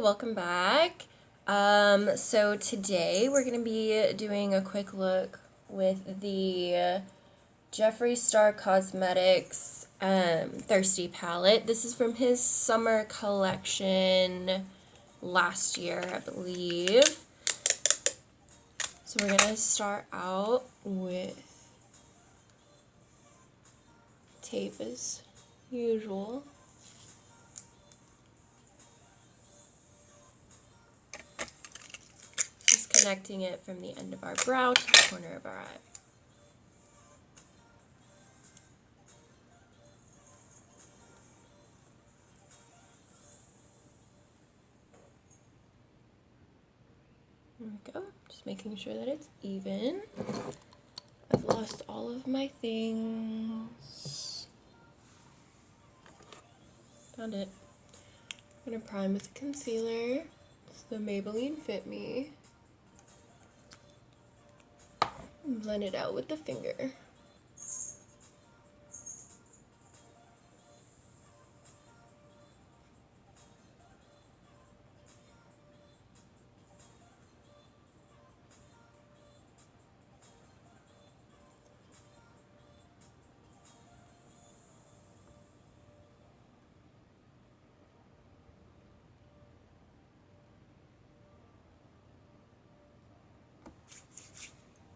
Welcome back. So today we're going to be doing a quick look with the Jeffree Star Cosmetics Thirsty Palette. This is from his summer collection last year, I believe. So we're going to start out with tape as usual. Connecting it from the end of our brow to the corner of our eye. There we go. Just making sure that it's even. I've lost all of my things. Found it. I'm going to prime with concealer. It's the Maybelline Fit Me. Blend it out with the finger.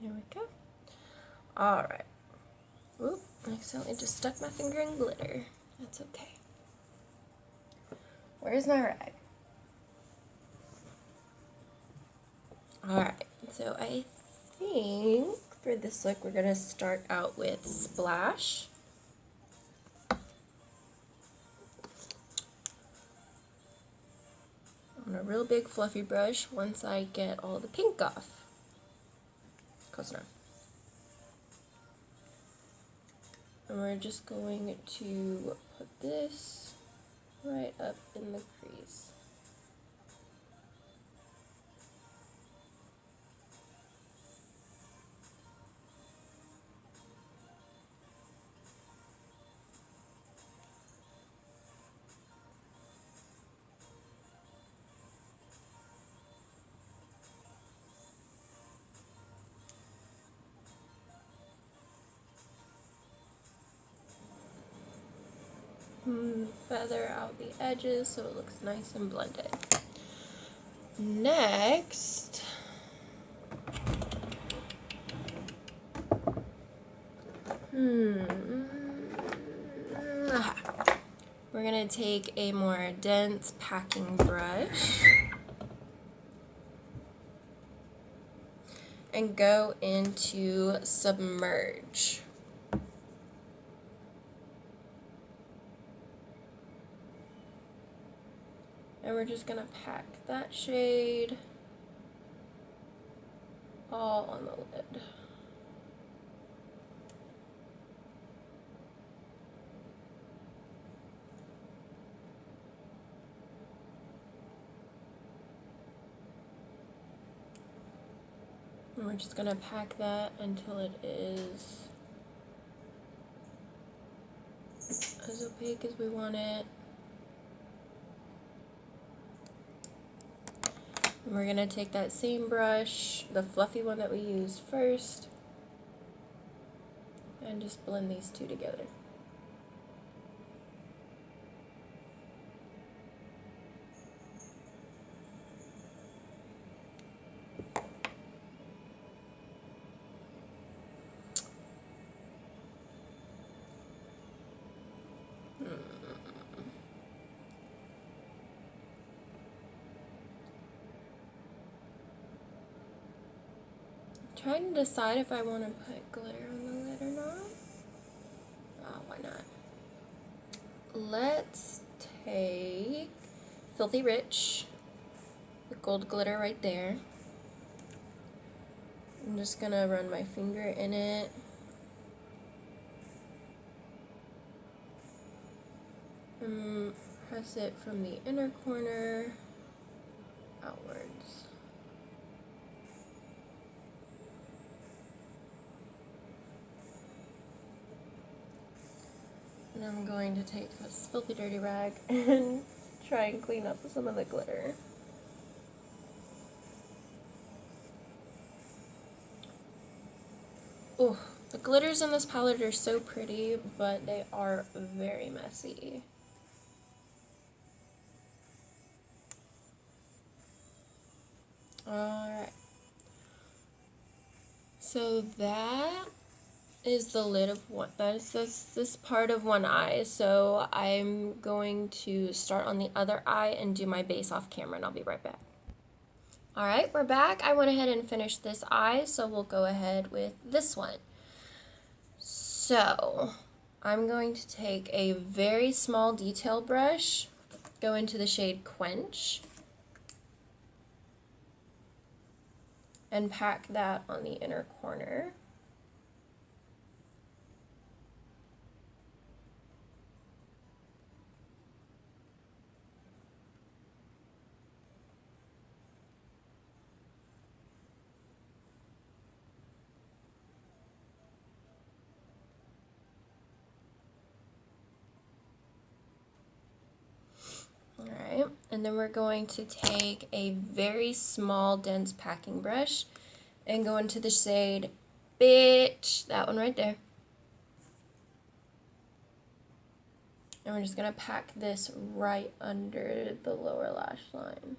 There we go. Alright. Oop, I accidentally just stuck my finger in glitter. That's okay. Where's my rag? Alright, so I think for this look we're going to start out with Splash. On a real big fluffy brush once I get all the pink off. Close enough. And we're just going to put this right up in the crease. Feather out the edges so it looks nice and blended. Next, we're going to take a more dense packing brush and go into Submerge. And we're just going to pack that shade all on the lid. And we're just going to pack that until it is as opaque as we want it. And we're going to take that same brush, the fluffy one that we used first, and just blend these two together. Trying to decide if I want to put glitter on the lid or not. Oh, why not? Let's take Filthy Rich, the gold glitter right there. I'm just gonna run my finger in it. Press it from the inner corner outwards. And I'm going to take this filthy dirty rag and try and clean up some of the glitter. Oh, the glitters in this palette are so pretty, but they are very messy. Alright. So that is the lid of one, that's this part of one eye. So I'm going to start on the other eye and do my base off camera, and I'll be right back. Alright, we're back. I went ahead and finished this eye, so we'll go ahead with this one. So I'm going to take a very small detail brush, go into the shade Quench, and pack that on the inner corner. Alright, and then we're going to take a very small dense packing brush and go into the shade Bitch, that one right there. And we're just going to pack this right under the lower lash line.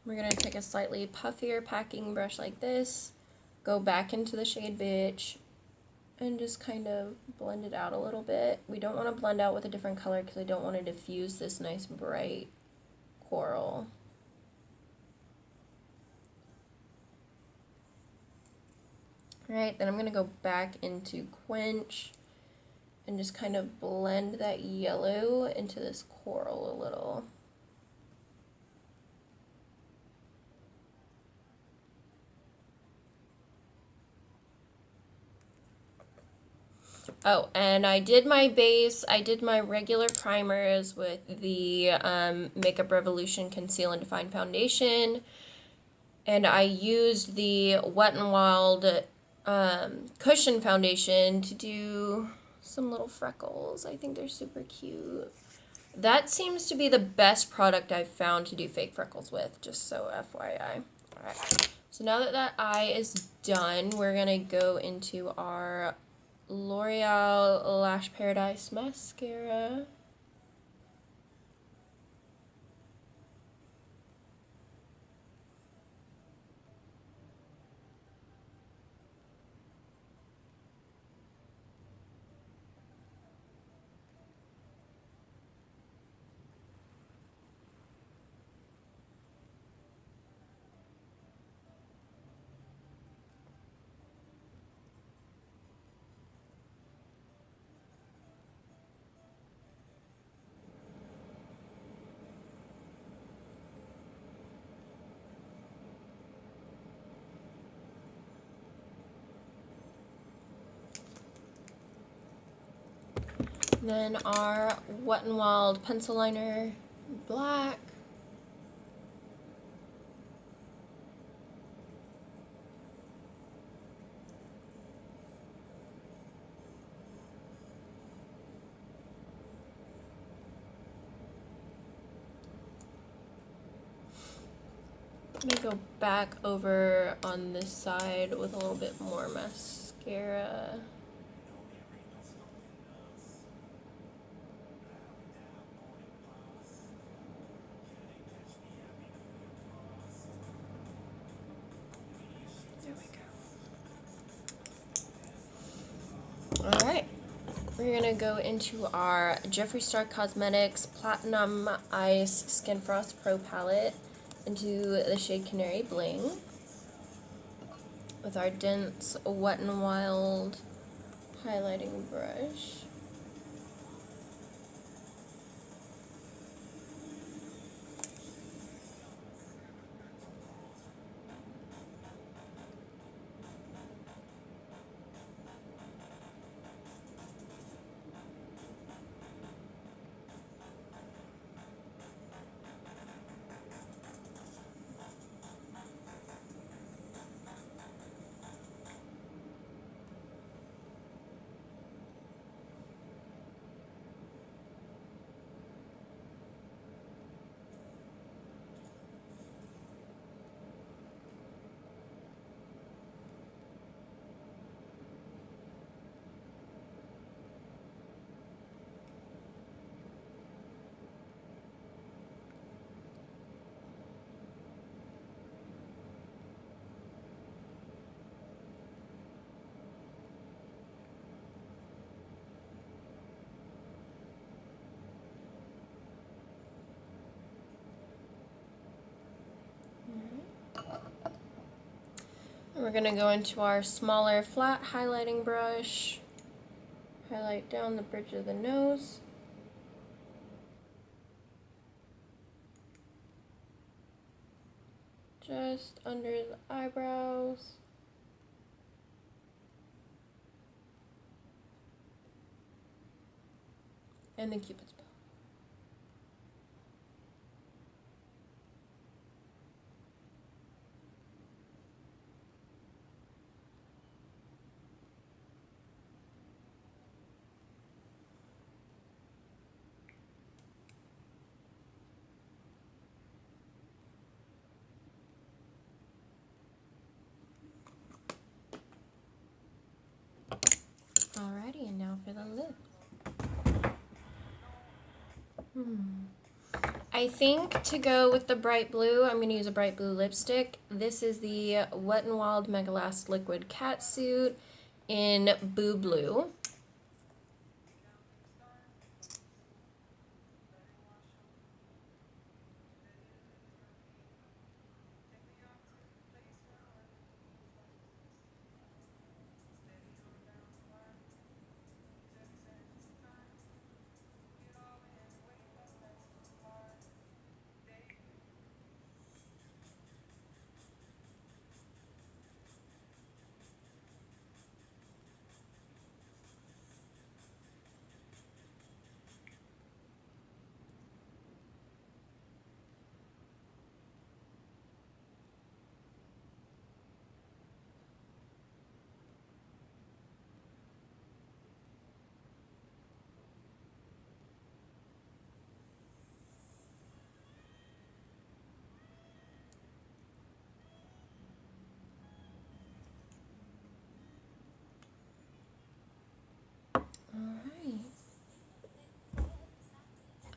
We're going to take a slightly puffier packing brush like this, go back into the shade Bitch, and just kind of blend it out a little bit. We don't want to blend out with a different color because I don't want to diffuse this nice bright coral. Alright, then I'm going to go back into Quench and just kind of blend that yellow into this coral a little. Oh, and I did my base, I did my regular primers with the Makeup Revolution Conceal and Define Foundation, and I used the Wet n Wild Cushion Foundation to do some little freckles. I think they're super cute. That seems to be the best product I've found to do fake freckles with, just so FYI. Alright, so now that that eye is done, we're going to go into our L'Oreal Lash Paradise mascara. Then our Wet n Wild pencil liner, black. I'm gonna go back over on this side with a little bit more mascara. we're gonna go into our Jeffree Star Cosmetics Platinum Ice Skin Frost Pro Palette into the shade Canary Bling with our dense Wet n Wild highlighting brush. And we're going to go into our smaller flat highlighting brush, highlight down the bridge of the nose. Just under the eyebrows. And the Cupid's bow. Alrighty, and now for the lip. I think to go with the bright blue, I'm going to use a bright blue lipstick. This is the Wet n Wild Mega Last Liquid Catsuit in Boo Blue.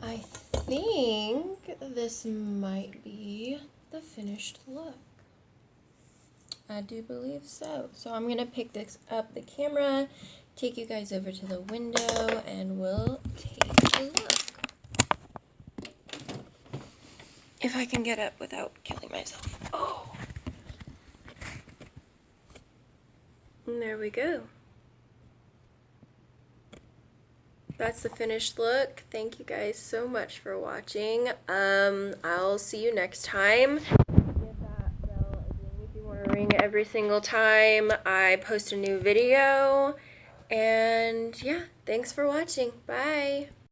I think this might be the finished look. I do believe so. So I'm going to pick this up the camera, take you guys over to the window, and we'll take a look. If I can get up without killing myself. Oh! And there we go. That's the finished look. Thank you guys so much for watching. I'll see you next time. Give that bell a ding if you want to ring every single time I post a new video. And yeah, thanks for watching. Bye.